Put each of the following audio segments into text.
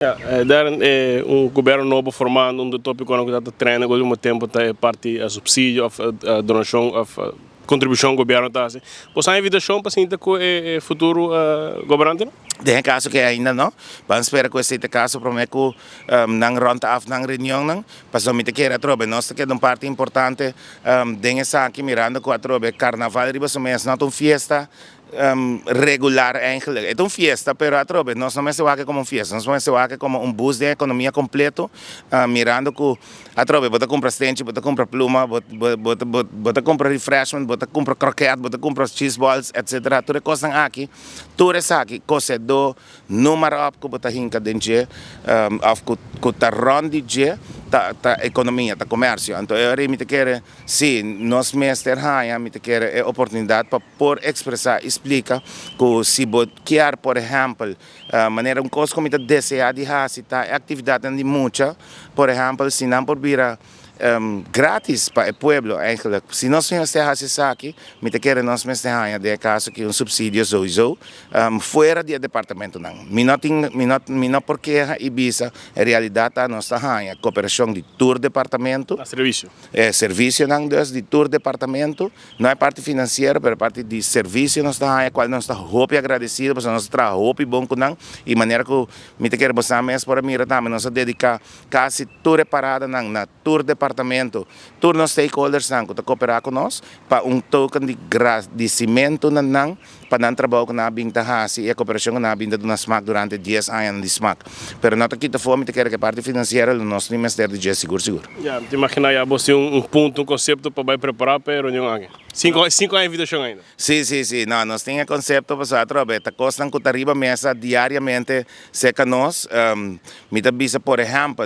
Ja, daar governo novo formando tópico que está treinando ao mesmo tempo tá parte a subsídio of donação of contribuição governo tá assim. Você tem invitação para sinta com futuro governante? Tem caso que ainda não, vamos esperar que esse caso prometo nang ronda af nang reunião nang, para somente que era trobe, nós que é uma parte importante dengue aqui mirando com a trobe carnaval riba somos não uma fiesta regular eigenlijk. Het is een fiesta, pero atrobe, nós não se waken como fiesta, nós se waken como bus de economia completo, mirando que atrobe, bota compra stentje, bota compra pluma, bota compra refreshment, bota compra croquete, bota compra cheese balls, etc. Tudo costas aqui, tudo isso aqui, coisa do número op que bota hinca dentro, of que tá rondi je, ta economia, ta comércio. Então eu me te quero, sim, nós mestre haya, me te quero é oportunidade para por expressar explica que se quer, por exemplo, maneira coisa como deseja de fazer atividade de muita, por exemplo, se não por vir grátis para o povo, eigenlijk. Se nós temos esse aqui, me quer nós mesmos de caso que subsídio sowieso fora do departamento não. Me não porque Ibiza, em realidade nós temos cooperação de tour departamento. Serviço. Serviço não de tour departamento, não é parte financeira, mas parte de serviço nós temos, qual nós estamos muito agradecidos, porque nós trabalhamos muito bom com não, e maneira que me quer você mesmo para mim também nós dedicar quase tour parada não na tour departamento. Todos os stakeholders que cooperar com nós para token de agradecimento para não trabalho que nós temos e a cooperação que nós temos na SMAC durante 10 anos de SMAC. Mas nós aqui fome que a parte financeira do nosso Ministério de seguro. Já, te imagina já você ponto, conceito para preparar para a reunião aqui. 5 anos de invitação ainda. Sim. Não, nós temos conceito para trabalhar. A costa que arriba mesa diariamente seca nós. Me avisa, por exemplo,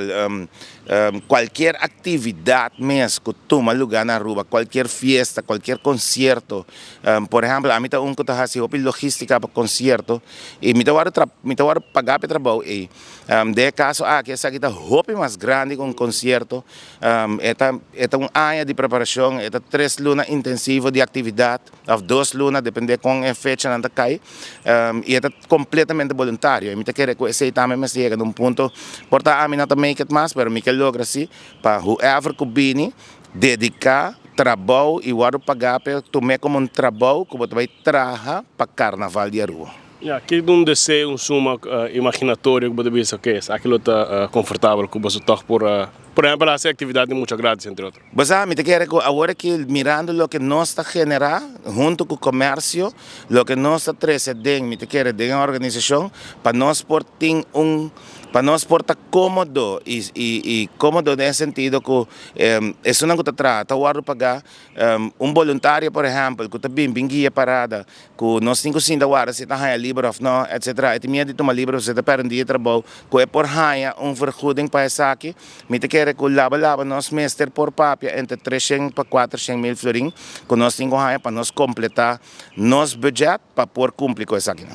qualquer atividade mesmo que toma lugar na rua, qualquer festa, qualquer concerto. Por exemplo, a mim está que está fazendo logística para concerto e me está pagar para trabalho. E de caso aqui essa aqui está mais grande com concerto. É uma área de preparação, é 3 lunas intensivas de atividade, ou 2 lunas, depende com a fecha que cai, e é completamente voluntário. Eu me quero que esse também me chega num ponto, portanto, a mim não make it mais, mas me quero logra assim, para whoever que vini, dedicar trabalho e o pagar para tomar como trabalho que você vai trabalhar para carnaval de rua. Ja, que desejo suma imaginatório que você pensa que é, aquilo está confortável que você está por exemplo, essa atividade de muitas grátis, entre outros. Mas me quero que agora que mirando o que nós está generando junto com o comércio, o que nós está trazendo, me quero de uma organização para nós portar cómodo e cómodo nesse sentido que isso não está trata o pagar voluntário, por exemplo, que está bem guia parada, que nós temos que dar se está livre ou não, etc. E minha de tomar livre você está perdendo dia de trabalho, que é por raia vergoeding para essa aqui, me quero que lava nós mestre por papia entre 300 para 400 mil florim, que nós temos para nós completar nosso budget para por cumprir com essa aqui.